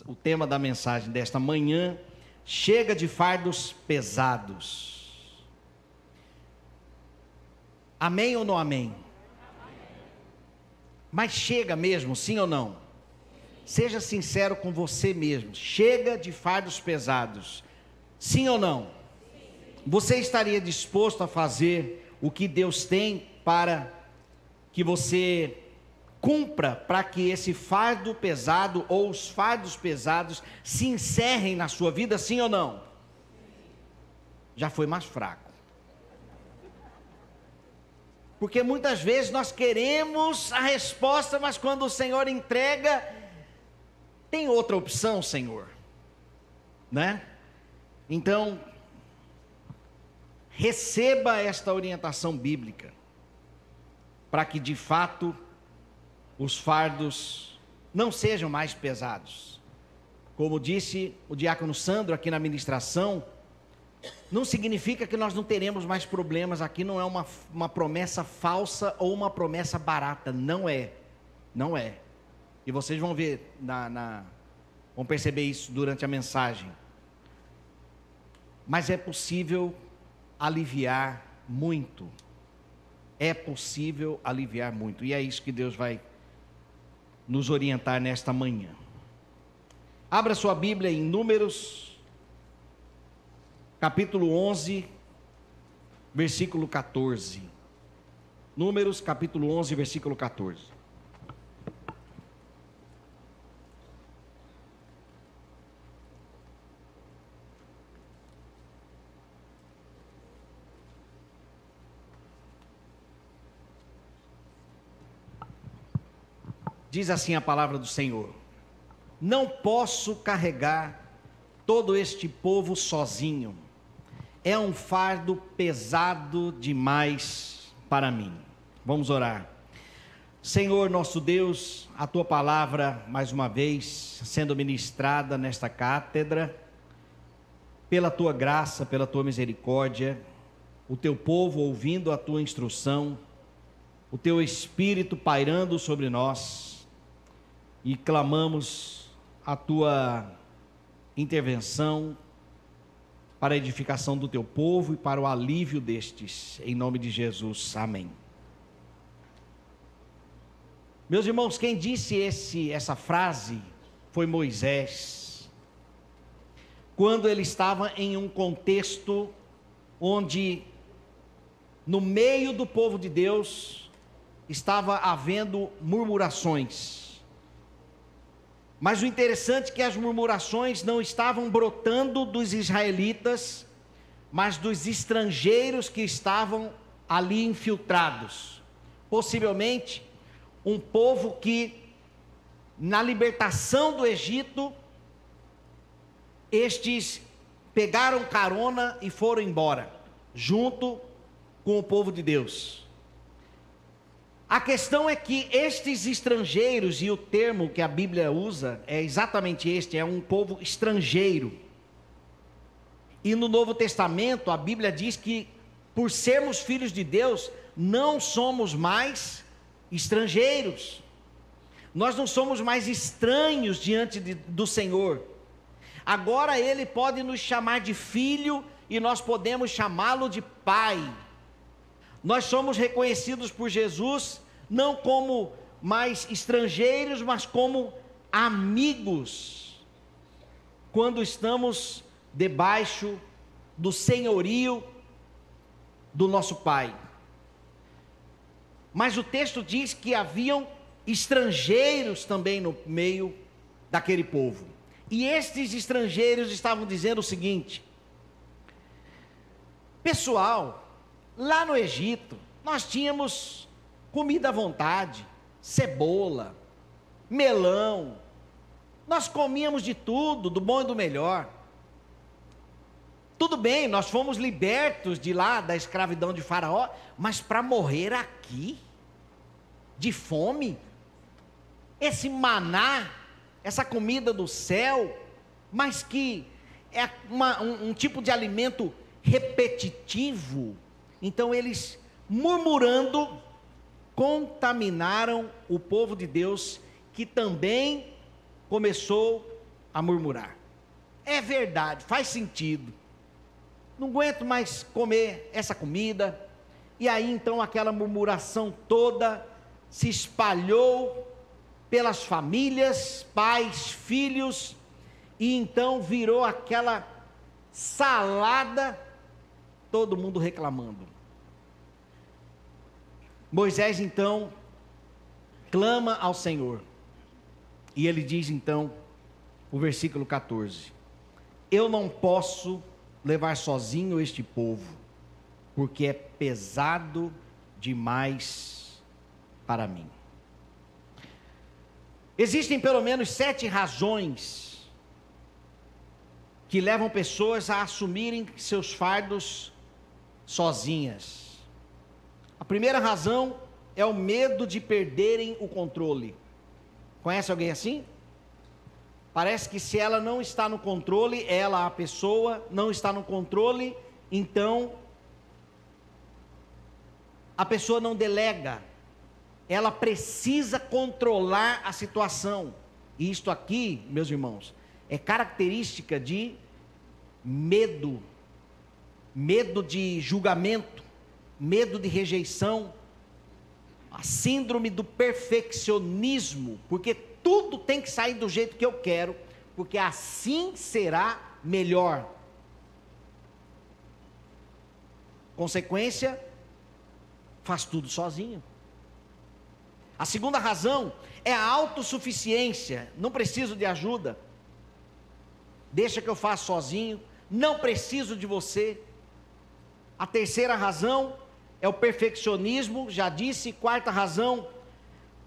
O tema da mensagem desta manhã: chega de fardos pesados. Amém ou não amém? Mas chega mesmo, sim ou não? Seja sincero com você mesmo. Chega de fardos pesados, sim ou não? Você estaria disposto a fazer o que Deus tem para que você cumpra, para que esse fardo pesado ou os fardos pesados se encerrem na sua vida, sim ou não? Já foi mais fraco. Porque muitas vezes nós queremos a resposta, mas quando o Senhor entrega, tem outra opção, Senhor, né? Então, receba esta orientação bíblica, para que de fato os fardos não sejam mais pesados. Como disse o diácono Sandro aqui na ministração, não significa que nós não teremos mais problemas aqui, não é uma promessa falsa ou uma promessa barata, não é. E vocês vão ver, vão perceber isso durante a mensagem. Mas é possível aliviar muito, e é isso que Deus vai nos orientar nesta manhã. Abra sua Bíblia em Números, capítulo 11, versículo 14. Números, capítulo 11, versículo 14. Diz assim a palavra do Senhor: não posso carregar todo este povo sozinho, é um fardo pesado demais para mim. Vamos orar. Senhor nosso Deus, a tua palavra mais uma vez sendo ministrada nesta cátedra, pela tua graça, pela tua misericórdia, o teu povo ouvindo a tua instrução, o teu Espírito pairando sobre nós, e clamamos a tua intervenção para a edificação do teu povo e para o alívio destes, em nome de Jesus, amém. Meus irmãos, quem disse essa frase foi Moisés, quando ele estava em um contexto onde, no meio do povo de Deus, estava havendo murmurações. Mas o interessante é que as murmurações não estavam brotando dos israelitas, mas dos estrangeiros que estavam ali infiltrados. Possivelmente, um povo que, na libertação do Egito, estes pegaram carona e foram embora, junto com o povo de Deus. A questão é que estes estrangeiros, e o termo que a Bíblia usa é exatamente este, é um povo estrangeiro. E no Novo Testamento a Bíblia diz que, por sermos filhos de Deus, não somos mais estrangeiros. Nós não somos mais estranhos diante do Senhor. Agora Ele pode nos chamar de filho e nós podemos chamá-lo de pai. Nós somos reconhecidos por Jesus, não como mais estrangeiros, mas como amigos, quando estamos debaixo do senhorio do nosso Pai. Mas o texto diz que haviam estrangeiros também no meio daquele povo, e estes estrangeiros estavam dizendo o seguinte: pessoal, lá no Egito, nós tínhamos comida à vontade, cebola, melão, nós comíamos de tudo, do bom e do melhor. Tudo bem, nós fomos libertos de lá, da escravidão de Faraó, mas para morrer aqui, de fome, esse maná, essa comida do céu, mas que é um tipo de alimento repetitivo. Então eles, murmurando, contaminaram o povo de Deus, que também começou a murmurar. É verdade, faz sentido. Não aguento mais comer essa comida. E aí então aquela murmuração toda se espalhou pelas famílias, pais, filhos, e então virou aquela salada, todo mundo reclamando. Moisés então clama ao Senhor, e ele diz então, o versículo 14: eu não posso levar sozinho este povo, porque é pesado demais para mim. Existem pelo menos 7 razões que levam pessoas a assumirem seus fardos sozinhas. A primeira razão é o medo de perderem o controle. Conhece alguém assim? Parece que se ela não está no controle, ela, a pessoa, não está no controle, então a pessoa não delega. Ela precisa controlar a situação. E isto aqui, meus irmãos, é característica de medo. Medo de julgamento, medo de rejeição, a síndrome do perfeccionismo, porque tudo tem que sair do jeito que eu quero, porque assim será melhor. Consequência, faz tudo sozinho. A segunda razão é a autossuficiência. Não preciso de ajuda. Deixa que eu faço sozinho. Não preciso de você. A terceira razão é o perfeccionismo, já disse. Quarta razão,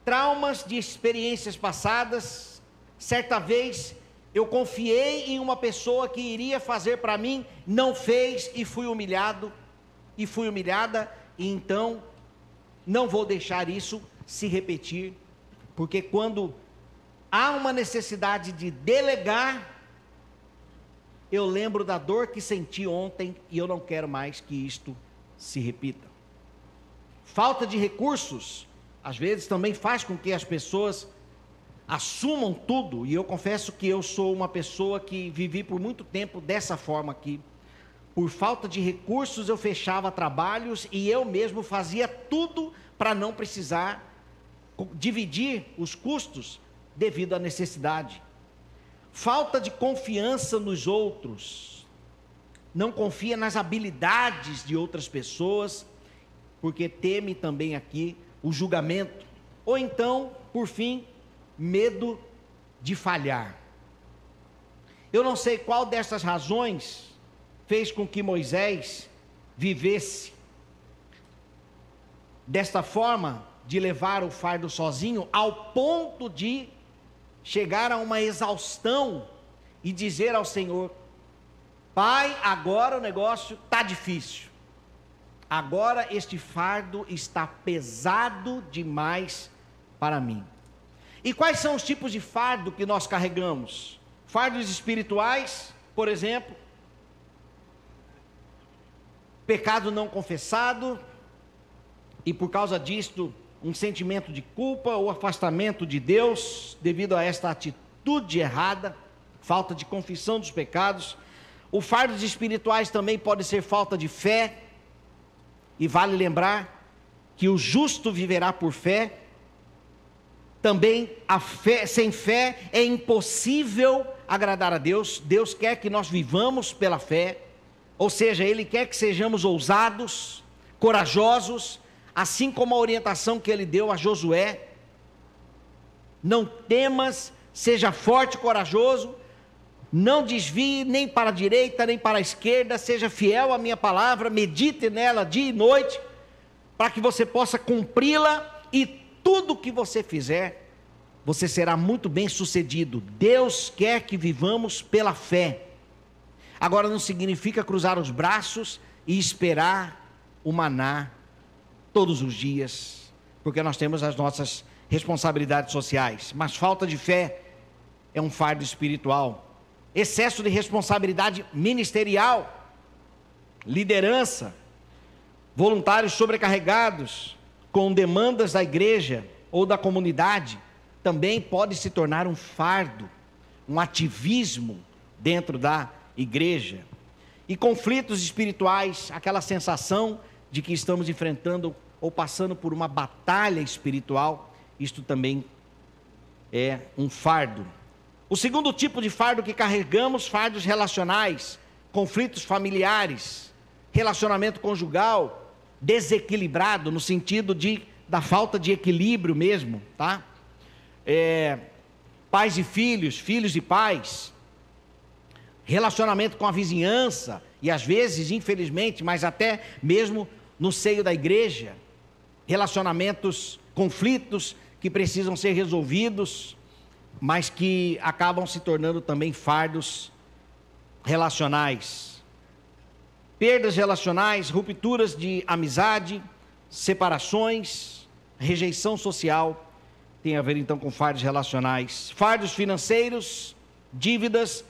traumas de experiências passadas. Certa vez eu confiei em uma pessoa que iria fazer para mim, não fez e fui humilhado e fui humilhada, e então não vou deixar isso se repetir, porque quando há uma necessidade de delegar, eu lembro da dor que senti ontem e eu não quero mais que isto se repita. Falta de recursos, às vezes também faz com que as pessoas assumam tudo, e eu confesso que eu sou uma pessoa que vivi por muito tempo dessa forma aqui. Por falta de recursos eu fechava trabalhos e eu mesmo fazia tudo para não precisar dividir os custos devido à necessidade. Falta de confiança nos outros, não confia nas habilidades de outras pessoas, porque teme também aqui o julgamento, ou então, por fim, medo de falhar. Eu não sei qual dessas razões fez com que Moisés vivesse desta forma, de levar o fardo sozinho, ao ponto de chegar a uma exaustão e dizer ao Senhor: Pai, agora o negócio está difícil, agora este fardo está pesado demais para mim. E quais são os tipos de fardo que nós carregamos? Fardos espirituais, por exemplo, pecado não confessado, e por causa disto, um sentimento de culpa ou afastamento de Deus, devido a esta atitude errada, falta de confissão dos pecados. O fardos espirituais também pode ser falta de fé, e vale lembrar que o justo viverá por fé. Também a fé, sem fé é impossível agradar a Deus. Deus quer que nós vivamos pela fé, ou seja, Ele quer que sejamos ousados, corajosos, assim como a orientação que Ele deu a Josué: não temas, seja forte e corajoso, não desvie nem para a direita nem para a esquerda, seja fiel à minha palavra, medite nela dia e noite, para que você possa cumpri-la, e tudo que você fizer, você será muito bem sucedido. Deus quer que vivamos pela fé. Agora, não significa cruzar os braços e esperar o maná todos os dias, porque nós temos as nossas responsabilidades sociais, mas falta de fé é um fardo espiritual. Excesso de responsabilidade ministerial, liderança, voluntários sobrecarregados com demandas da igreja ou da comunidade, também pode se tornar um fardo. um ativismo dentro da igreja. E conflitos espirituais, aquela sensação de que estamos enfrentando ou passando por uma batalha espiritual, isto também é um fardo. O segundo tipo de fardo que carregamos, fardos relacionais, conflitos familiares, relacionamento conjugal desequilibrado, no sentido da falta de equilíbrio mesmo, tá? Pais e filhos, filhos e pais, relacionamento com a vizinhança, e às vezes, infelizmente, mas até mesmo no seio da igreja, relacionamentos, conflitos que precisam ser resolvidos, mas que acabam se tornando também fardos relacionais. Perdas relacionais, rupturas de amizade, separações, rejeição social, tem a ver então com fardos relacionais. Fardos financeiros, dívidas,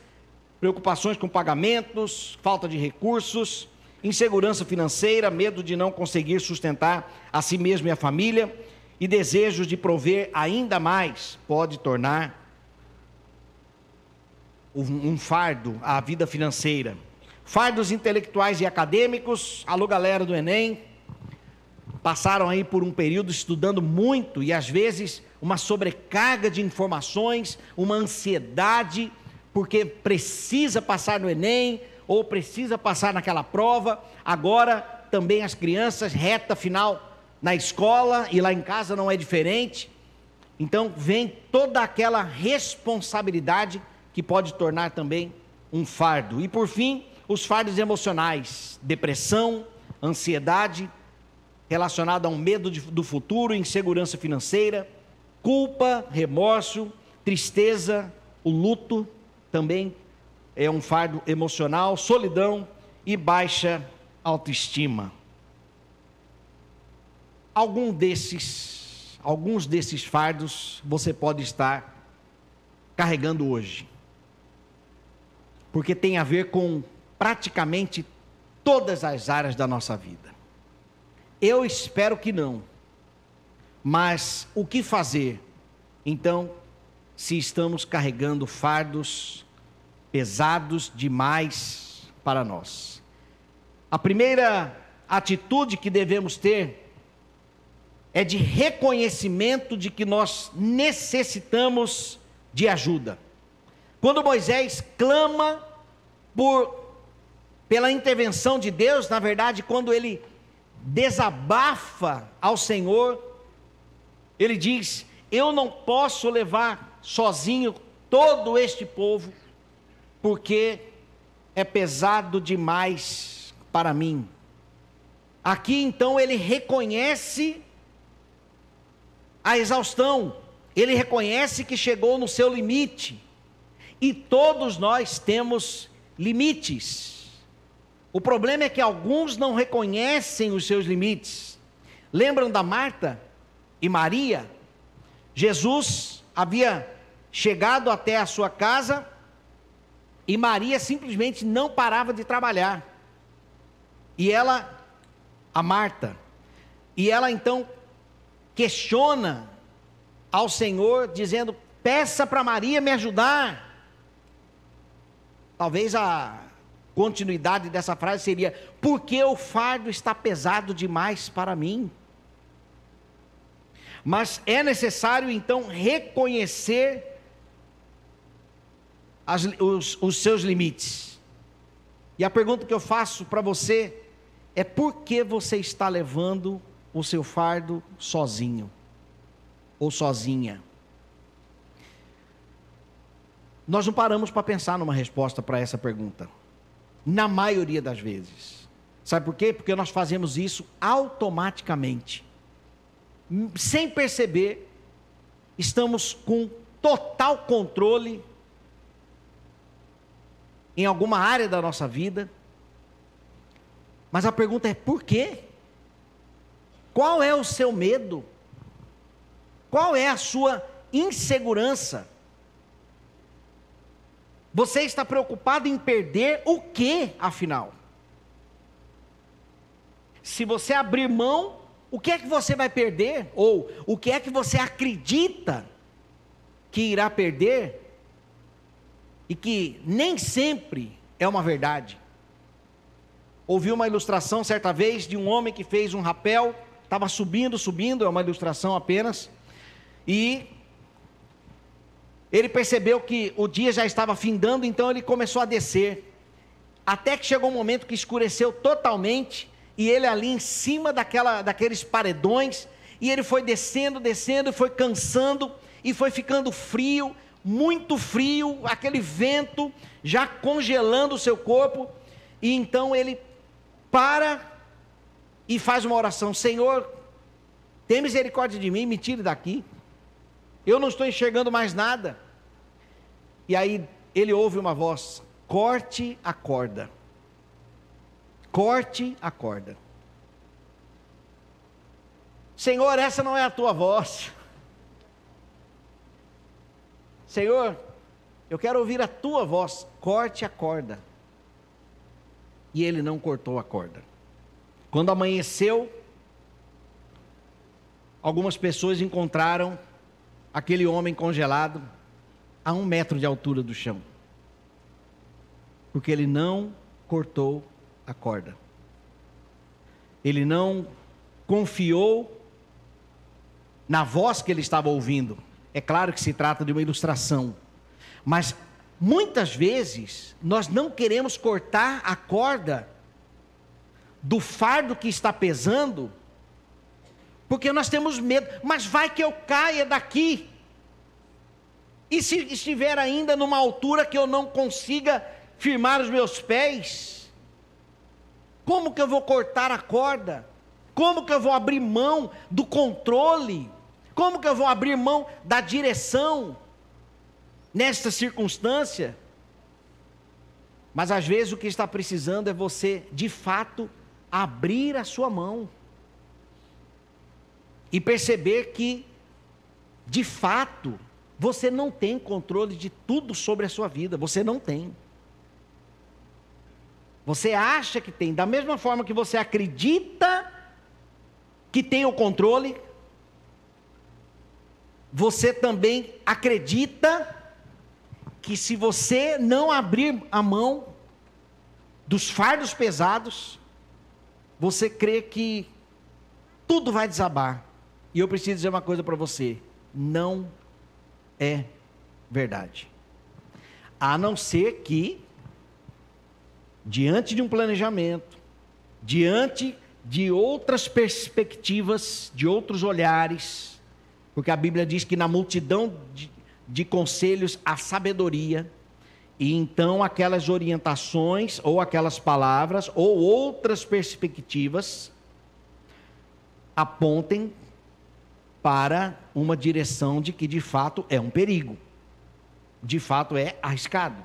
preocupações com pagamentos, falta de recursos, insegurança financeira, medo de não conseguir sustentar a si mesmo e a família, e desejos de prover ainda mais, pode tornar um fardo à vida financeira. Fardos intelectuais e acadêmicos, alô galera do Enem, passaram aí por um período estudando muito, e às vezes uma sobrecarga de informações, uma ansiedade, porque precisa passar no Enem, ou precisa passar naquela prova. Agora também as crianças, reta final na escola, e lá em casa não é diferente. Então vem toda aquela responsabilidade que pode tornar também um fardo. E por fim, os fardos emocionais, depressão, ansiedade, relacionado a um medo do futuro, insegurança financeira, culpa, remorso, tristeza, o luto também é um fardo emocional, solidão e baixa autoestima. Alguns desses fardos você pode estar carregando hoje, porque tem a ver com praticamente todas as áreas da nossa vida. Eu espero que não, mas o que fazer, então, se estamos carregando fardos pesados demais para nós? A primeira atitude que devemos ter é de reconhecimento de que nós necessitamos de ajuda. Quando Moisés clama pela intervenção de Deus, na verdade, quando ele desabafa ao Senhor, ele diz: eu não posso levar sozinho todo este povo, porque é pesado demais para mim. Aqui então ele reconhece a exaustão, ele reconhece que chegou no seu limite, e todos nós temos limites. O problema é que alguns não reconhecem os seus limites. Lembram da Marta e Maria? Jesus havia chegado até a sua casa e Maria simplesmente não parava de trabalhar. E ela, a Marta, e ela então questiona ao Senhor, dizendo: peça para Maria me ajudar. Talvez a continuidade dessa frase seria: porque o fardo está pesado demais para mim. Mas é necessário então reconhecer os seus limites. E a pergunta que eu faço para você é: por que você está levando o seu fardo sozinho ou sozinha? Nós não paramos para pensar numa resposta para essa pergunta, na maioria das vezes. Sabe por quê? Porque nós fazemos isso automaticamente, sem perceber. Estamos com total controle em alguma área da nossa vida, mas a pergunta é: por quê? Qual é o seu medo? Qual é a sua insegurança? Você está preocupado em perder o quê, afinal? Se você abrir mão, o que é que você vai perder? Ou o que é que você acredita que irá perder? e que nem sempre é uma verdade. Ouvi uma ilustração certa vez de um homem que fez um rapel, estava subindo, é uma ilustração apenas, e ele percebeu que o dia já estava findando, então ele começou a descer, até que chegou um momento que escureceu totalmente, e ele ali em cima daqueles paredões, e ele foi descendo, e foi cansando, e foi ficando frio, muito frio, aquele vento já congelando o seu corpo, e então ele para e faz uma oração: Senhor, tem misericórdia de mim, me tire daqui, eu não estou enxergando mais nada. E aí ele ouve uma voz: corte a corda, corte a corda. Senhor, essa não é a tua voz. Senhor, eu quero ouvir a tua voz, corte a corda. E ele não cortou a corda. Quando amanheceu, algumas pessoas encontraram aquele homem congelado a 1 metro de altura do chão, porque ele não cortou a corda. Ele não confiou na voz que ele estava ouvindo. É claro que se trata de uma ilustração, mas muitas vezes nós não queremos cortar a corda do fardo que está pesando, porque nós temos medo. Mas vai que eu caia daqui, e se estiver ainda numa altura que eu não consiga firmar os meus pés, como que eu vou cortar a corda? Como que eu vou abrir mão do controle? Como que eu vou abrir mão da direção nesta circunstância? Mas às vezes o que está precisando é você, de fato, abrir a sua mão e perceber que, de fato, você não tem controle de tudo sobre a sua vida. Você não tem. Você acha que tem, da mesma forma que você acredita que tem o controle, você também acredita que se você não abrir a mão dos fardos pesados, você crê que tudo vai desabar. E eu preciso dizer uma coisa para você: não é verdade. A não ser que, diante de um planejamento, diante de outras perspectivas, de outros olhares, porque a Bíblia diz que na multidão de conselhos há sabedoria, e então aquelas orientações, ou aquelas palavras, ou outras perspectivas, apontem para uma direção de que de fato é um perigo, de fato é arriscado.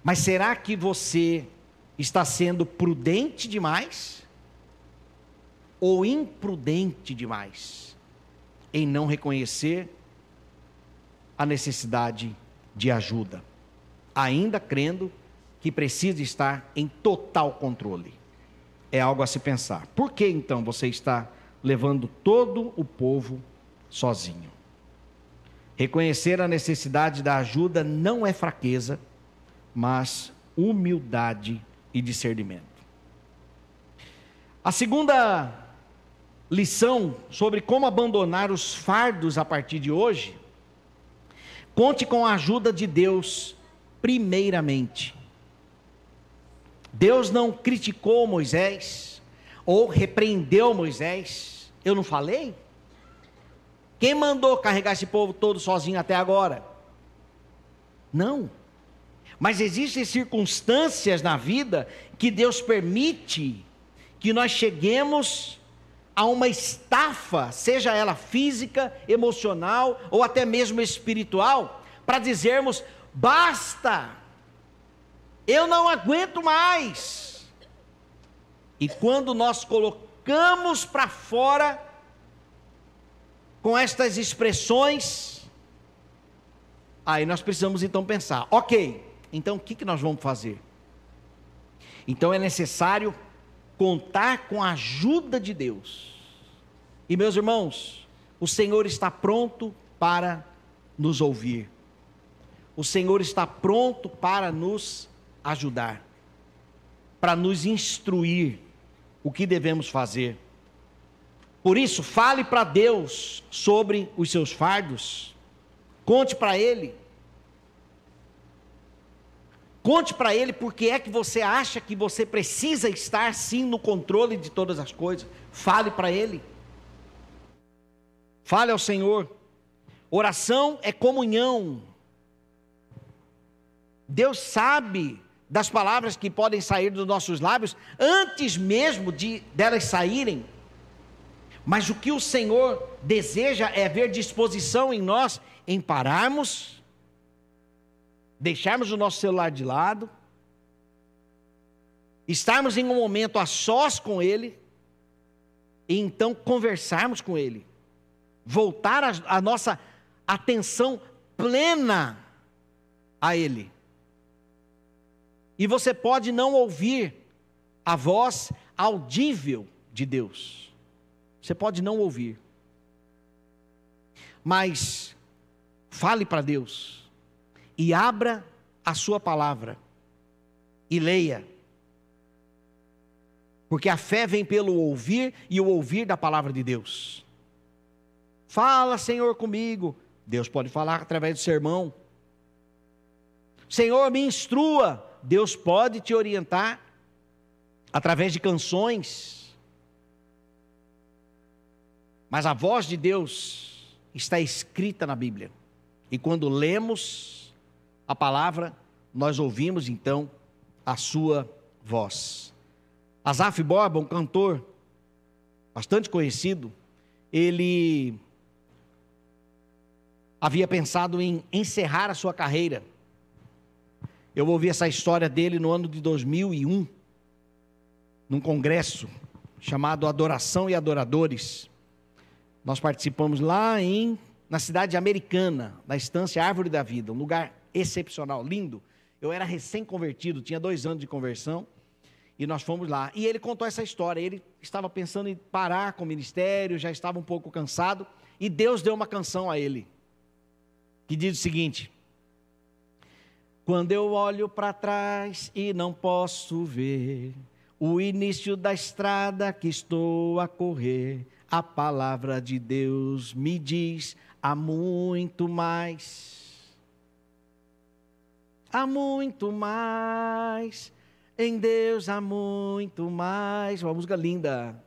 Mas será que você está sendo prudente demais ou imprudente demais em não reconhecer a necessidade de ajuda, ainda crendo que precisa estar em total controle? É algo a se pensar. Por que então você está levando todo o povo sozinho? Reconhecer a necessidade da ajuda não é fraqueza, mas humildade e discernimento. A segunda lição sobre como abandonar os fardos a partir de hoje: conte com a ajuda de Deus primeiramente. Deus não criticou Moisés ou repreendeu Moisés. Eu não falei? Quem mandou carregar esse povo todo sozinho até agora? Não. Mas existem circunstâncias na vida que Deus permite que nós cheguemos a uma estafa, seja ela física, emocional ou até mesmo espiritual, para dizermos: basta, eu não aguento mais. E quando nós colocamos para fora com estas expressões, aí nós precisamos então pensar: ok, então o que nós vamos fazer? Então é necessário contar com a ajuda de Deus. E meus irmãos, o Senhor está pronto para nos ouvir. o Senhor está pronto para nos ajudar, para nos instruir o que devemos fazer. Por isso, fale para Deus sobre os seus fardos, conte para Ele. Conte para Ele porque é que você acha que você precisa estar sim no controle de todas as coisas. Fale para Ele. Fale ao Senhor. Oração é comunhão. Deus sabe das palavras que podem sair dos nossos lábios antes mesmo delas saírem. Mas o que o Senhor deseja é ver disposição em nós em pararmos, deixarmos o nosso celular de lado, estarmos em um momento a sós com Ele, e então conversarmos com Ele, voltar a nossa atenção plena a Ele. E você pode não ouvir a voz audível de Deus. Você pode não ouvir. Mas fale para Deus. E abra a sua palavra. E leia. Porque a fé vem pelo ouvir e o ouvir da palavra de Deus. Fala, Senhor, comigo. Deus pode falar através do sermão. Senhor, me instrua. Deus pode te orientar através de canções. Mas a voz de Deus está escrita na Bíblia. E quando lemos a palavra, nós ouvimos então a sua voz. Asaf Borba, um cantor bastante conhecido, ele havia pensado em encerrar a sua carreira. Eu ouvi essa história dele no ano de 2001, num congresso chamado Adoração e Adoradores. Nós participamos lá na cidade americana, na Estância Árvore da Vida, um lugar excepcional, lindo. Eu era recém-convertido, tinha 2 anos de conversão, e nós fomos lá. E ele contou essa história, ele estava pensando em parar com o ministério, já estava um pouco cansado, e Deus deu uma canção a ele, que diz o seguinte: quando eu olho para trás e não posso ver o início da estrada que estou a correr, a palavra de Deus me diz: há muito mais. Há muito mais. Em Deus há muito mais. Uma música linda,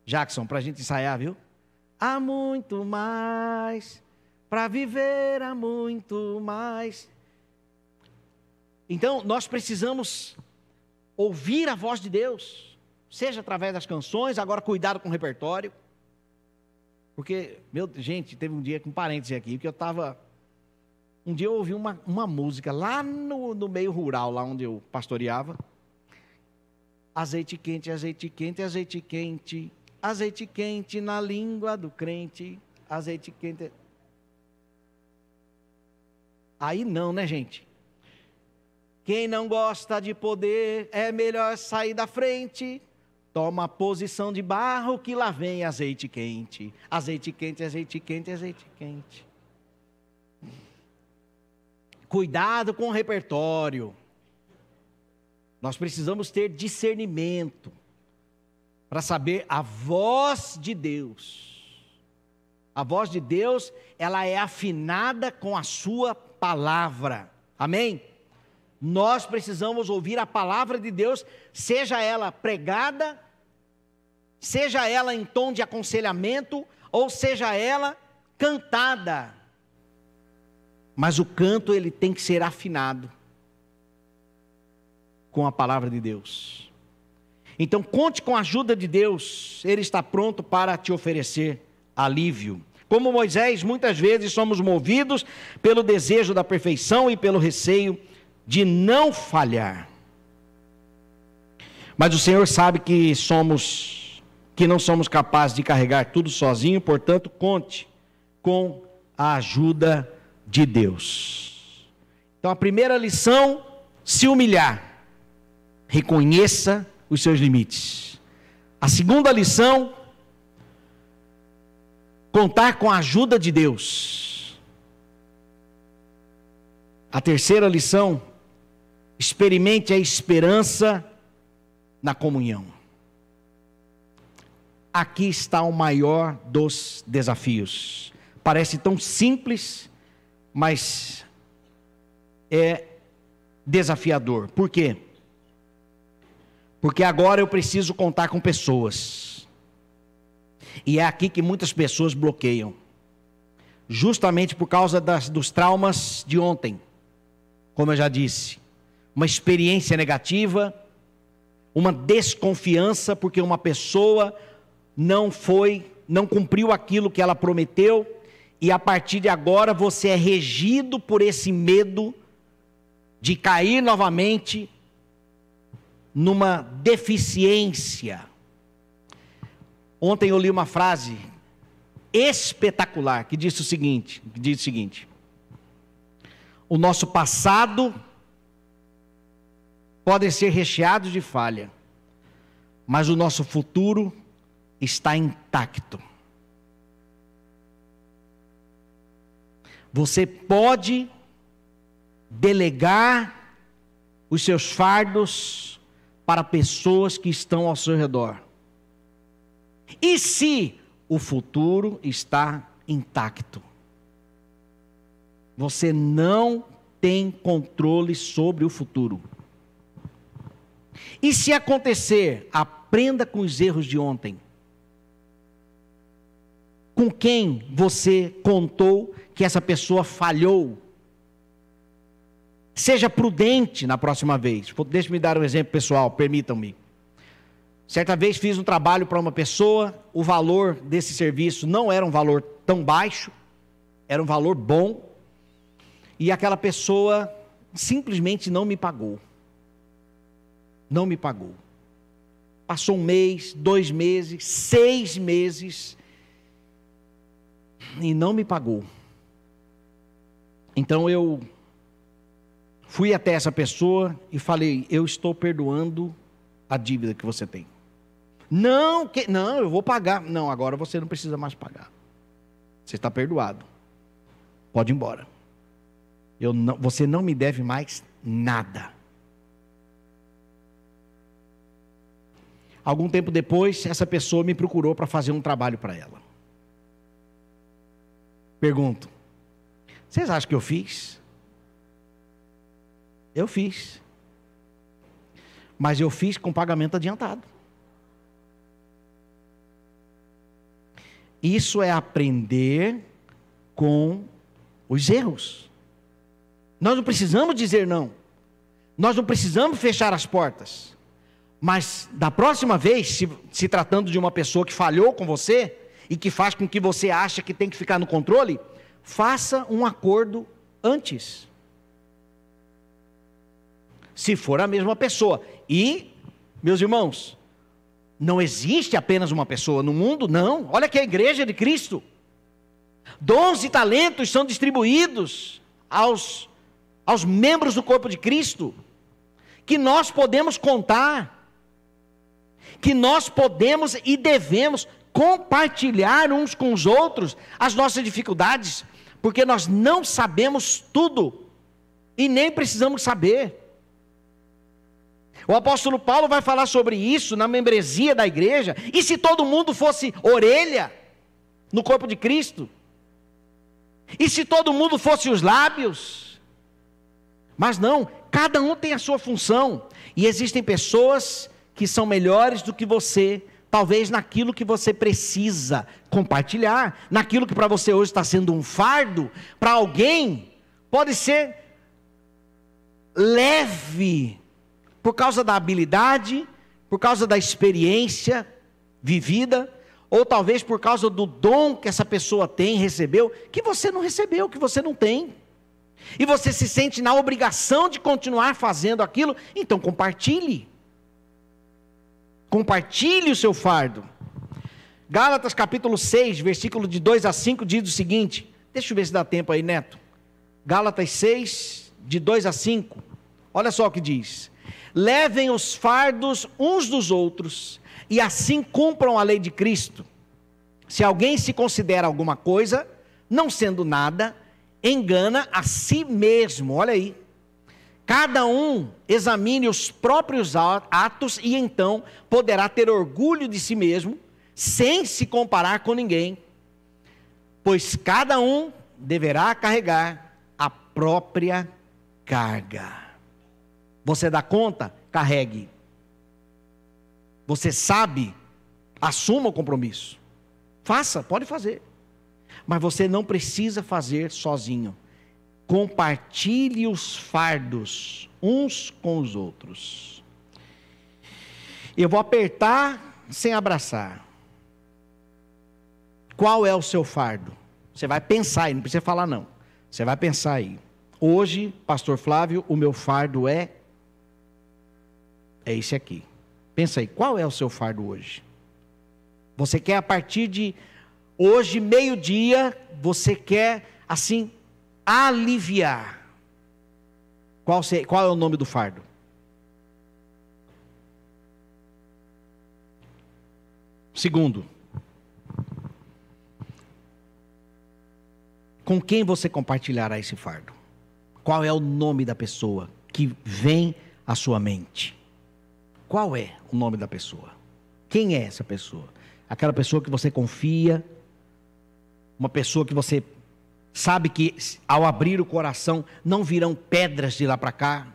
Jackson, para a gente ensaiar, viu? Há muito mais. Para viver há muito mais. Então, nós precisamos ouvir a voz de Deus, seja através das canções. Agora, cuidado com o repertório. Porque, gente, teve um dia, com parênteses aqui, que um dia eu ouvi uma música lá no meio rural, lá onde eu pastoreava. Azeite quente, azeite quente, azeite quente, azeite quente na língua do crente, azeite quente. Aí não, né, gente? Quem não gosta de poder, é melhor sair da frente. Toma a posição de barro que lá vem azeite quente. Azeite quente, azeite quente, azeite quente. Cuidado com o repertório. Nós precisamos ter discernimento para saber a voz de Deus. A voz de Deus, ela é afinada com a sua palavra. Amém? Nós precisamos ouvir a palavra de Deus, seja ela pregada, seja ela em tom de aconselhamento, ou seja ela cantada. Mas o canto, ele tem que ser afinado com a palavra de Deus. Então, conte com a ajuda de Deus, Ele está pronto para te oferecer alívio. Como Moisés, muitas vezes somos movidos pelo desejo da perfeição e pelo receio de não falhar. Mas o Senhor sabe que não somos capazes de carregar tudo sozinho, portanto, conte com a ajuda de Deus. Então, a primeira lição: se humilhar. Reconheça os seus limites. A segunda lição: contar com a ajuda de Deus. A terceira lição: experimente a esperança na comunhão. Aqui está o maior dos desafios. Parece tão simples, mas é desafiador. Por quê? Porque agora eu preciso contar com pessoas. E é aqui que muitas pessoas bloqueiam. Justamente por causa dos traumas de ontem. Como eu já disse. Uma experiência negativa. Uma desconfiança porque uma pessoa não cumpriu aquilo que ela prometeu. E a partir de agora você é regido por esse medo de cair novamente numa deficiência. Ontem eu li uma frase espetacular que diz o seguinte: o nosso passado pode ser recheado de falha, mas o nosso futuro está intacto. Você pode delegar os seus fardos para pessoas que estão ao seu redor. E se o futuro está intacto? Você não tem controle sobre o futuro. E se acontecer, aprenda com os erros de ontem. Com quem você contou que essa pessoa falhou? Seja prudente na próxima vez. Deixe-me dar um exemplo pessoal, permitam-me. Certa vez fiz um trabalho para uma pessoa, o valor desse serviço não era um valor tão baixo, era um valor bom, e aquela pessoa simplesmente não me pagou. Não me pagou. Passou 1 mês, 2 meses, 6 meses, e não me pagou. Então eu fui até essa pessoa e falei: eu estou perdoando a dívida que você tem. Não, eu vou pagar. Não, agora você não precisa mais pagar. Você está perdoado. Pode ir embora. Você não me deve mais nada. Algum tempo depois, essa pessoa me procurou para fazer um trabalho para ela. Pergunto: vocês acham que eu fiz? Eu fiz. Mas eu fiz com pagamento adiantado. Isso é aprender com os erros. Nós não precisamos dizer não. Nós não precisamos fechar as portas. Mas da próxima vez, se tratando de uma pessoa que falhou com você e que faz com que você ache que tem que ficar no controle, faça um acordo antes. Se for a mesma pessoa. E, meus irmãos, não existe apenas uma pessoa no mundo, não. Olha que a igreja de Cristo. Dons e talentos são distribuídos aos membros do corpo de Cristo, que nós podemos contar, que nós podemos e devemos compartilhar uns com os outros as nossas dificuldades, porque nós não sabemos tudo e nem precisamos saber. O apóstolo Paulo vai falar sobre isso na membresia da igreja. E se todo mundo fosse orelha no corpo de Cristo? E se todo mundo fosse os lábios? Mas não, cada um tem a sua função. E existem pessoas que são melhores do que você, talvez naquilo que você precisa compartilhar, naquilo que para você hoje está sendo um fardo, para alguém pode ser leve, por causa da habilidade, por causa da experiência vivida, ou talvez por causa do dom que essa pessoa tem, recebeu, que você não recebeu, que você não tem. E você se sente na obrigação de continuar fazendo aquilo, então compartilhe. Compartilhe o seu fardo. Gálatas capítulo 6, versículo de 2 a 5 diz o seguinte, deixa eu ver se dá tempo aí, Neto. Gálatas 6, de 2 a 5, olha só o que diz: levem os fardos uns dos outros, e assim cumpram a lei de Cristo. Se alguém se considera alguma coisa, não sendo nada, engana a si mesmo. Olha aí. Cada um examine os próprios atos e então poderá ter orgulho de si mesmo, sem se comparar com ninguém, pois cada um deverá carregar a própria carga. Você dá conta? Carregue. Você sabe? Assuma o compromisso. Faça, pode fazer. Mas você não precisa fazer sozinho. Compartilhe os fardos uns com os outros. Eu vou apertar sem abraçar. Qual é o seu fardo? Você vai pensar aí, não precisa falar não. Você vai pensar aí. Hoje, pastor Flávio, o meu fardo é esse aqui. Pensa aí, qual é o seu fardo hoje? Você quer a partir de hoje, meio-dia, você quer assim aliviar. Qual é o nome do fardo? Segundo, com quem você compartilhará esse fardo? Qual é o nome da pessoa que vem à sua mente? Qual é o nome da pessoa? Quem é essa pessoa? Aquela pessoa que você confia, uma pessoa que você sabe que ao abrir o coração não virão pedras de lá para cá.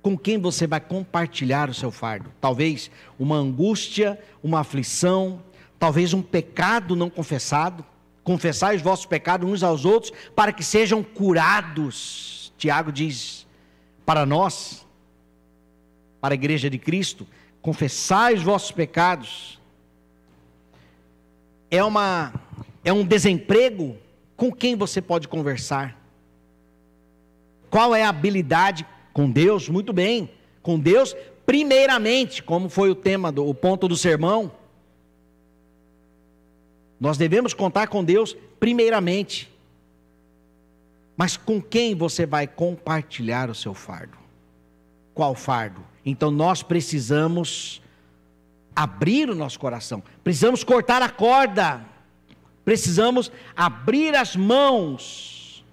Com quem você vai compartilhar o seu fardo? Talvez uma angústia, uma aflição, talvez um pecado não confessado. Confessai os vossos pecados uns aos outros para que sejam curados. Tiago diz para nós, para a igreja de Cristo, confessai os vossos pecados. É um desemprego. Com quem você pode conversar? Qual é a habilidade? Com Deus, muito bem. Com Deus, primeiramente, como foi o ponto do sermão. Nós devemos contar com Deus primeiramente. Mas com quem você vai compartilhar o seu fardo? Qual fardo? Então nós precisamos abrir o nosso coração. Precisamos cortar a corda. Precisamos abrir as mãos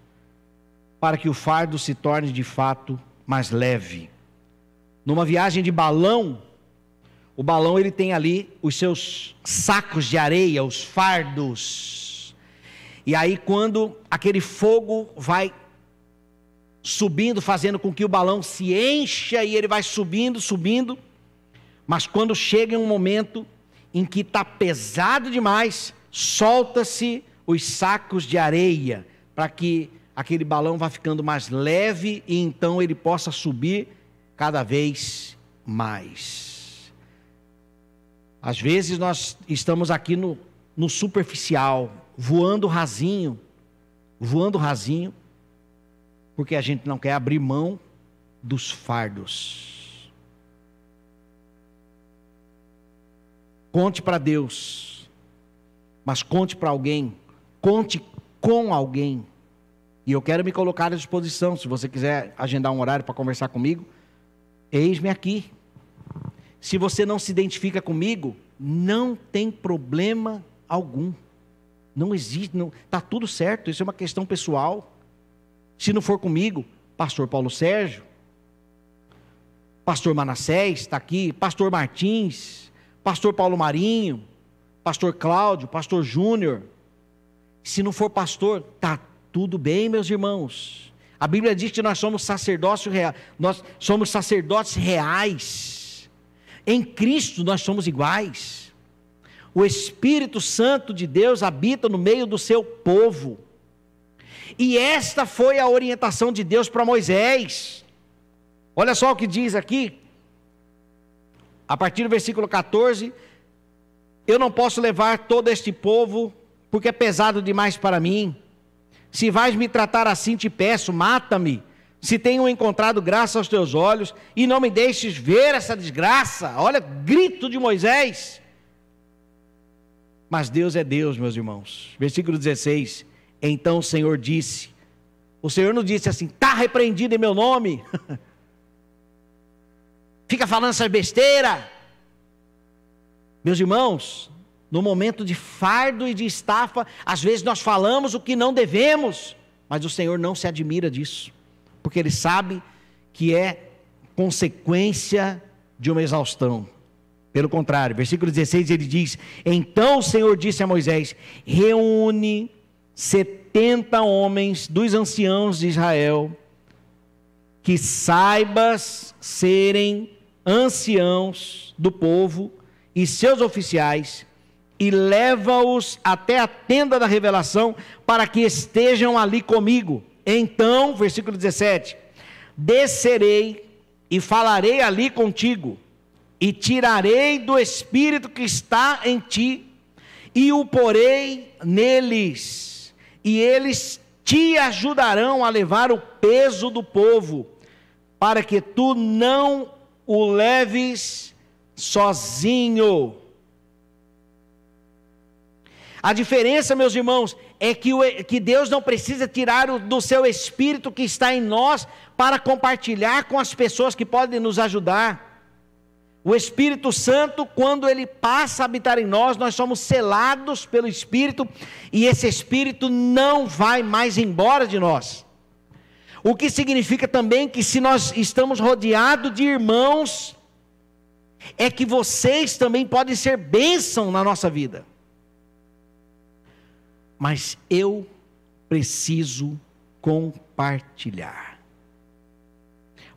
para que o fardo se torne de fato mais leve. Numa viagem de balão, o balão ele tem ali os seus sacos de areia, os fardos. E aí quando aquele fogo vai subindo, fazendo com que o balão se encha e ele vai subindo, subindo. Mas quando chega em um momento em que está pesado demais, solta-se os sacos de areia para que aquele balão vá ficando mais leve e então ele possa subir cada vez mais. Às vezes nós estamos aqui no superficial, voando rasinho, porque a gente não quer abrir mão dos fardos. Conte para Deus, mas conte para alguém, conte com alguém. E eu quero me colocar à disposição, se você quiser agendar um horário para conversar comigo, eis-me aqui. Se você não se identifica comigo, não tem problema algum. Não existe, está tudo certo, isso é uma questão pessoal. Se não for comigo, pastor Paulo Sérgio, pastor Manassés está aqui, pastor Martins, pastor Paulo Marinho, pastor Cláudio, pastor Júnior. Se não for pastor, está tudo bem, meus irmãos. A Bíblia diz que nós somos sacerdócio real, nós somos sacerdotes reais. Em Cristo nós somos iguais. O Espírito Santo de Deus habita no meio do seu povo. E esta foi a orientação de Deus para Moisés. Olha só o que diz aqui, a partir do versículo 14: eu não posso levar todo este povo, porque é pesado demais para mim. Se vais me tratar assim, te peço, mata-me, se tenho encontrado graça aos teus olhos, e não me deixes ver essa desgraça. Olha, grito de Moisés. Mas Deus é Deus, meus irmãos. Versículo 16: então o Senhor disse, o Senhor não disse assim, está repreendido em meu nome, fica falando essa besteira. Meus irmãos, no momento de fardo e de estafa, às vezes nós falamos o que não devemos, mas o Senhor não se admira disso, porque Ele sabe que é consequência de uma exaustão. Pelo contrário, versículo 16 ele diz: então o Senhor disse a Moisés: reúne 70 homens dos anciãos de Israel, que saibas serem anciãos do povo e seus oficiais, e leva-os até a tenda da revelação, para que estejam ali comigo. Então, versículo 17: descerei e falarei ali contigo, e tirarei do espírito que está em ti, e o porei neles, e eles te ajudarão a levar o peso do povo, para que tu não o leves sozinho. A diferença, meus irmãos, é que Deus não precisa tirar do seu espírito que está em nós para compartilhar com as pessoas que podem nos ajudar. O Espírito Santo, quando ele passa a habitar em nós, nós somos selados pelo Espírito, e esse Espírito não vai mais embora de nós. O que significa também que, se nós estamos rodeados de irmãos, é que vocês também podem ser bênção na nossa vida. Mas eu preciso compartilhar.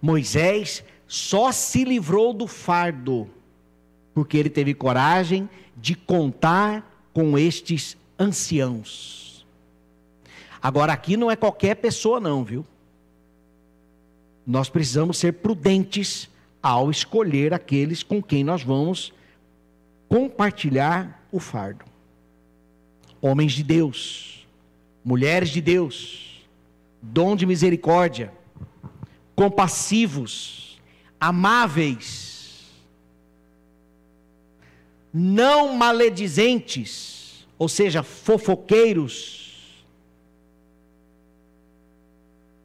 Moisés só se livrou do fardo porque ele teve coragem de contar com estes anciãos. Agora, aqui não é qualquer pessoa não, viu? Nós precisamos ser prudentes ao escolher aqueles com quem nós vamos compartilhar o fardo. Homens de Deus, mulheres de Deus, dom de misericórdia, compassivos, amáveis, não maledizentes, ou seja, fofoqueiros.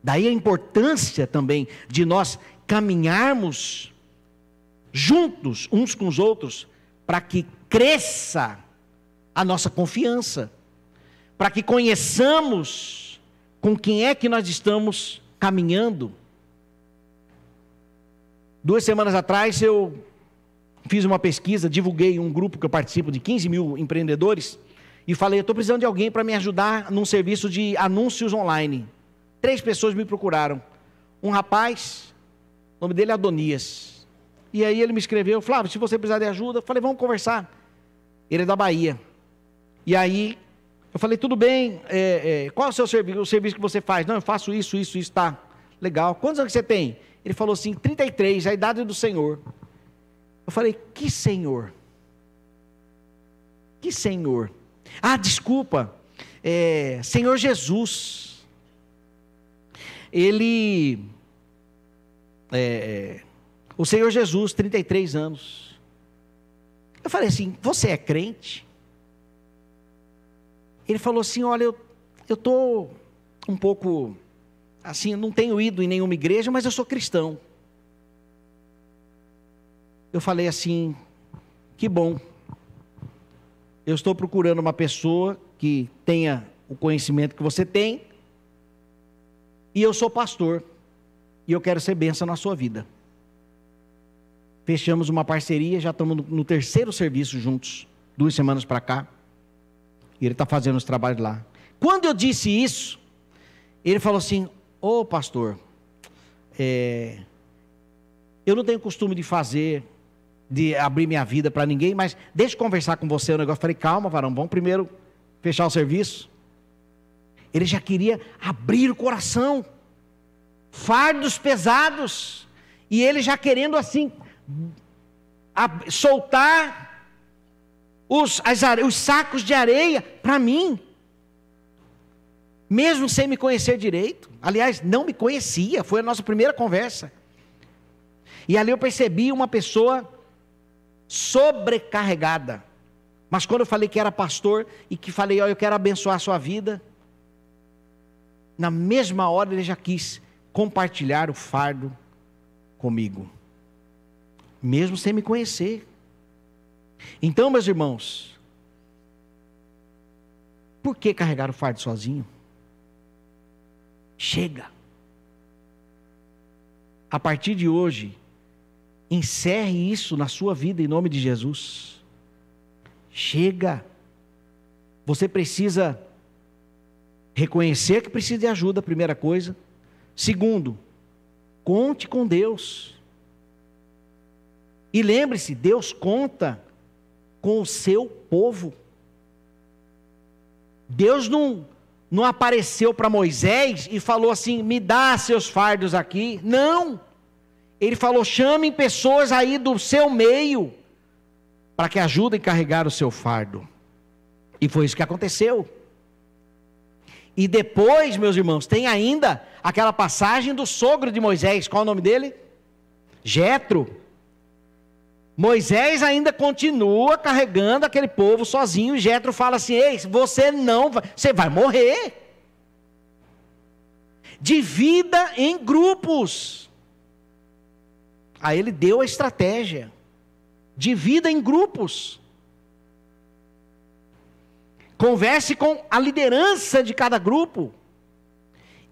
Daí a importância também de nós caminharmos juntos uns com os outros, para que cresça a nossa confiança, para que conheçamos com quem é que nós estamos caminhando. 2 semanas atrás eu fiz uma pesquisa, divulguei um grupo que eu participo de 15 mil empreendedores, e falei: eu estou precisando de alguém para me ajudar num serviço de anúncios online. 3 pessoas me procuraram. Um rapaz, o nome dele é Adonias, e aí ele me escreveu: Flávio, se você precisar de ajuda, eu falei: vamos conversar. Ele é da Bahia. E aí eu falei: tudo bem, qual é o seu serviço, o serviço que você faz? Não, eu faço isso, tá, legal. Quantos anos você tem? Ele falou assim: 33, a idade do Senhor. Eu falei: que Senhor? Que Senhor? Ah, desculpa, Senhor Jesus. O Senhor Jesus, 33 anos. Eu falei assim: você é crente? Ele falou assim: olha, eu estou um pouco assim, eu não tenho ido em nenhuma igreja, mas eu sou cristão. Eu falei assim: que bom. Eu estou procurando uma pessoa que tenha o conhecimento que você tem, e eu sou pastor, e eu quero ser bênção na sua vida. Fechamos uma parceria, já estamos no 3º serviço juntos, 2 semanas para cá, e ele está fazendo os trabalhos lá. Quando eu disse isso, ele falou assim: ô pastor, eu não tenho costume de abrir minha vida para ninguém, mas deixa eu conversar com você o negócio. Eu falei: calma, varão, vamos primeiro fechar o serviço. Ele já queria abrir o coração, fardos pesados, e ele já querendo assim soltar os sacos de areia para mim, mesmo sem me conhecer direito. Aliás, não me conhecia, foi a nossa primeira conversa. E ali eu percebi uma pessoa sobrecarregada. Mas quando eu falei que era pastor e que falei: ó, eu quero abençoar a sua vida, na mesma hora ele já quis compartilhar o fardo comigo, mesmo sem me conhecer. Então, meus irmãos, por que carregar o fardo sozinho? Chega. A partir de hoje, encerre isso na sua vida em nome de Jesus. Chega. Você precisa reconhecer que precisa de ajuda, primeira coisa. Segundo, conte com Deus. E lembre-se, Deus conta com o seu povo. Deus não apareceu para Moisés e falou assim, me dá seus fardos aqui. Não. Ele falou, chamem pessoas aí do seu meio, para que ajudem a carregar o seu fardo. E foi isso que aconteceu. E depois, meus irmãos, tem ainda aquela passagem do sogro de Moisés. Qual é o nome dele? Jetro. Moisés ainda continua carregando aquele povo sozinho. E Jetro fala assim, ei, você vai morrer. Divida em grupos. Aí ele deu a estratégia. Divida em grupos. Converse com a liderança de cada grupo.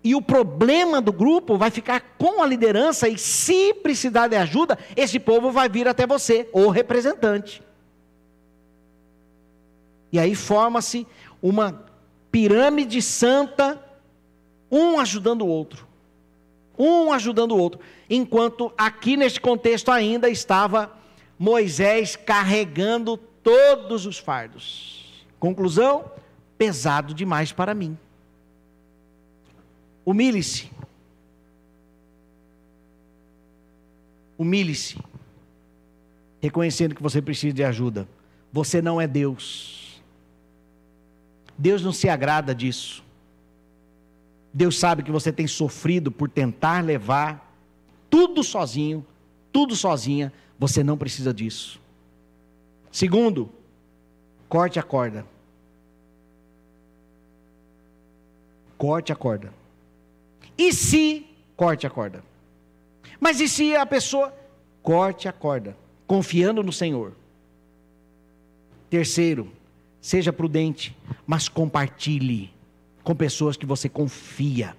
E o problema do grupo vai ficar com a liderança. E se precisar de ajuda, esse povo vai vir até você, o representante. E aí forma-se uma pirâmide santa, um ajudando o outro. Um ajudando o outro. Enquanto aqui neste contexto ainda estava Moisés carregando todos os fardos. Conclusão, pesado demais para mim. Humilhe-se. Humilhe-se. Reconhecendo que você precisa de ajuda. Você não é Deus. Deus não se agrada disso. Deus sabe que você tem sofrido por tentar levar tudo sozinho, tudo sozinha. Você não precisa disso. Segundo, corte a corda. Corte a corda. E se corte a corda? Mas e se a pessoa corte a corda, confiando no Senhor? Terceiro, seja prudente, mas compartilhe com pessoas que você confia.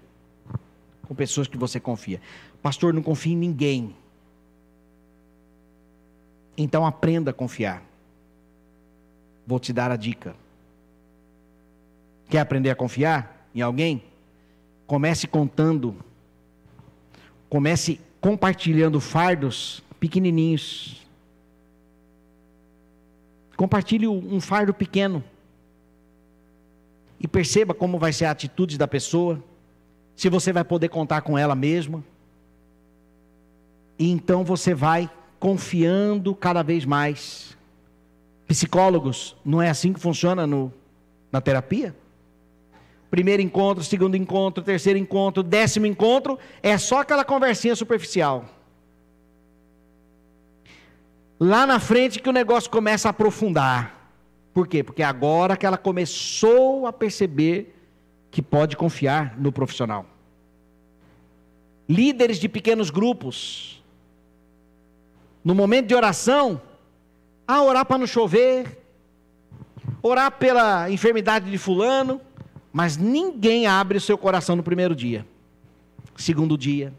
Com pessoas que você confia. Pastor, não confia em ninguém. Então aprenda a confiar. Vou te dar a dica. Quer aprender a confiar em alguém? Comece contando. Comece compartilhando fardos pequenininhos. Compartilhe um fardo pequeno. E perceba como vai ser a atitude da pessoa. Se você vai poder contar com ela mesma. E então você vai confiando cada vez mais. Psicólogos, não é assim que funciona na terapia? Primeiro encontro, segundo encontro, terceiro encontro, 10º encontro, é só aquela conversinha superficial. Lá na frente que o negócio começa a aprofundar. Por quê? Porque agora que ela começou a perceber que pode confiar no profissional. Líderes de pequenos grupos. No momento de oração, orar para não chover, orar pela enfermidade de fulano, mas ninguém abre o seu coração no primeiro dia, segundo dia,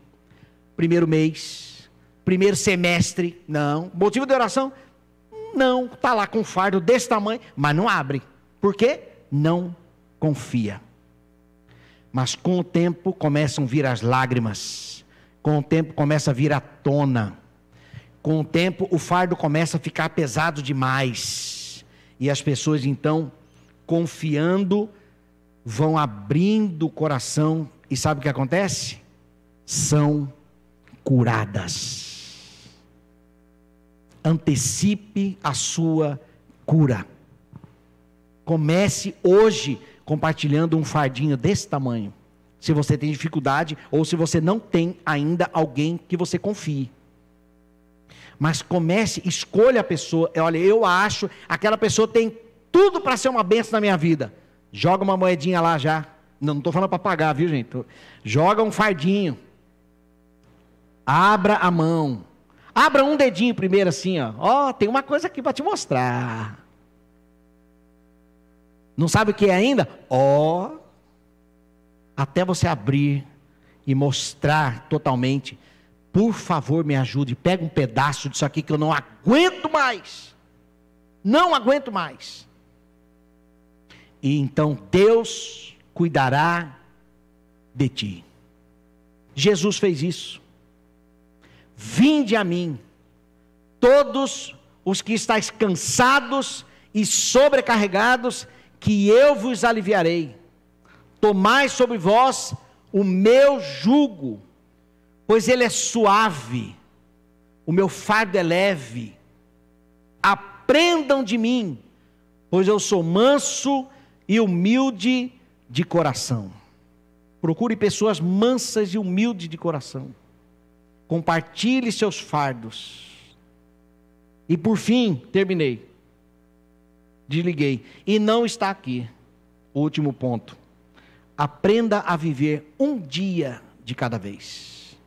primeiro mês, primeiro semestre, não. Motivo de oração? Não, está lá com um fardo desse tamanho, mas não abre. Por quê? Não confia. Mas com o tempo começam a vir as lágrimas, com o tempo começa a vir à tona, com o tempo o fardo começa a ficar pesado demais, e as pessoas então, confiando, vão abrindo o coração, e sabe o que acontece? São curadas. Antecipe a sua cura. Comece hoje compartilhando um fardinho desse tamanho. Se você tem dificuldade ou se você não tem ainda alguém que você confie. Mas comece, escolha a pessoa. Olha, eu acho aquela pessoa tem tudo para ser uma bênção na minha vida. Joga uma moedinha lá já. Não estou falando para pagar, viu, gente? Joga um fardinho. Abra a mão. Abra um dedinho primeiro assim, ó. Tem uma coisa aqui para te mostrar. Não sabe o que é ainda? Até você abrir e mostrar totalmente, por favor me ajude, pega um pedaço disso aqui que eu não aguento mais. Não aguento mais. E então Deus cuidará de ti. Jesus fez isso. Vinde a mim, todos os que estáis cansados e sobrecarregados, que eu vos aliviarei. Tomai sobre vós o meu jugo, pois ele é suave, o meu fardo é leve. Aprendam de mim, pois eu sou manso e humilde de coração. Procure pessoas mansas e humildes de coração. Compartilhe seus fardos. E por fim, terminei. Desliguei. E não está aqui. O último ponto. Aprenda a viver um dia de cada vez.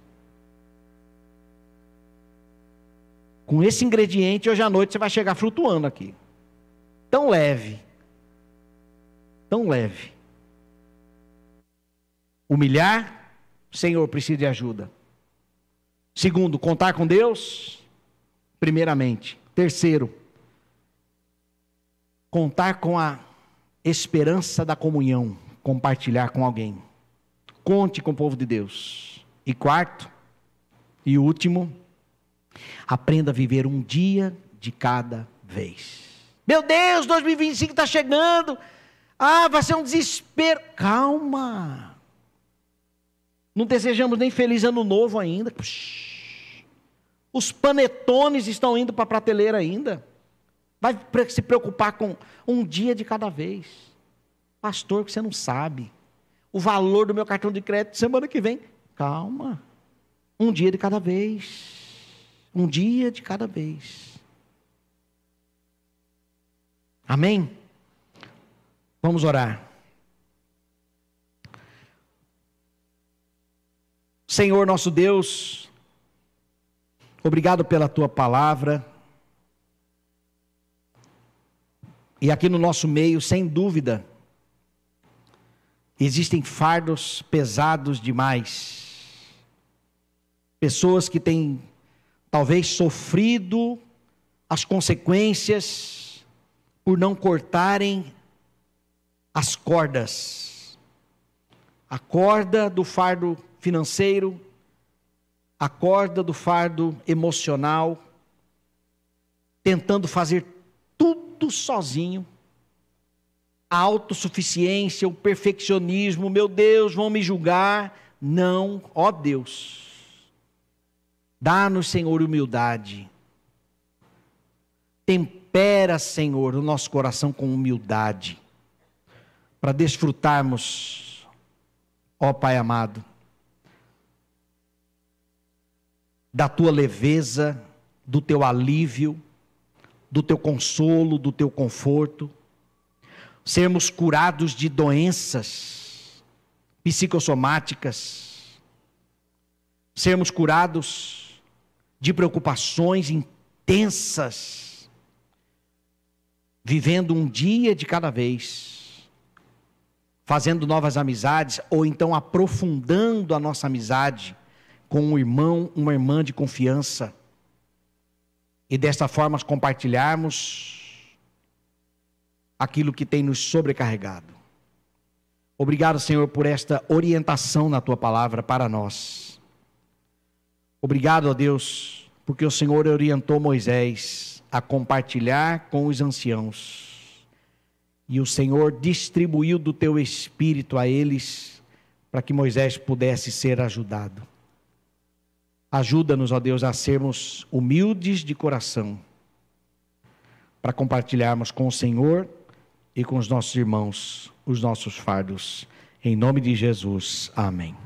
Com esse ingrediente, hoje à noite você vai chegar flutuando aqui. Tão leve. Tão leve. Humilhar, Senhor, preciso de ajuda. Segundo, contar com Deus, primeiramente. Terceiro, contar com a esperança da comunhão, compartilhar com alguém. Conte com o povo de Deus. E quarto, e último, aprenda a viver um dia de cada vez. Meu Deus, 2025 está chegando. Vai ser um desespero. Calma. Não desejamos nem feliz ano novo ainda. Os panetones estão indo para a prateleira ainda. Vai se preocupar com um dia de cada vez. Pastor, que você não sabe. O valor do meu cartão de crédito semana que vem. Calma. Um dia de cada vez. Um dia de cada vez. Amém? Vamos orar. Senhor nosso Deus, obrigado pela tua palavra. E aqui no nosso meio, sem dúvida, existem fardos pesados demais. Pessoas que têm talvez sofrido as consequências por não cortarem as cordas. A corda do fardo financeiro, a corda do fardo emocional, tentando fazer tudo sozinho, a autossuficiência, o perfeccionismo, meu Deus, vão me julgar. Não, ó Deus, dá-nos, Senhor, humildade. Tempera, Senhor, o nosso coração com humildade, para desfrutarmos, ó Pai amado, da tua leveza, do teu alívio, do teu consolo, do teu conforto, sermos curados de doenças psicossomáticas, sermos curados de preocupações intensas, vivendo um dia de cada vez, fazendo novas amizades, ou então aprofundando a nossa amizade com um irmão, uma irmã de confiança, e desta forma compartilharmos aquilo que tem nos sobrecarregado. Obrigado, Senhor, por esta orientação na tua palavra para nós. Obrigado, ó Deus, porque o Senhor orientou Moisés a compartilhar com os anciãos, e o Senhor distribuiu do teu Espírito a eles, para que Moisés pudesse ser ajudado. Ajuda-nos, ó Deus, a sermos humildes de coração, para compartilharmos com o Senhor e com os nossos irmãos os nossos fardos. Em nome de Jesus, amém.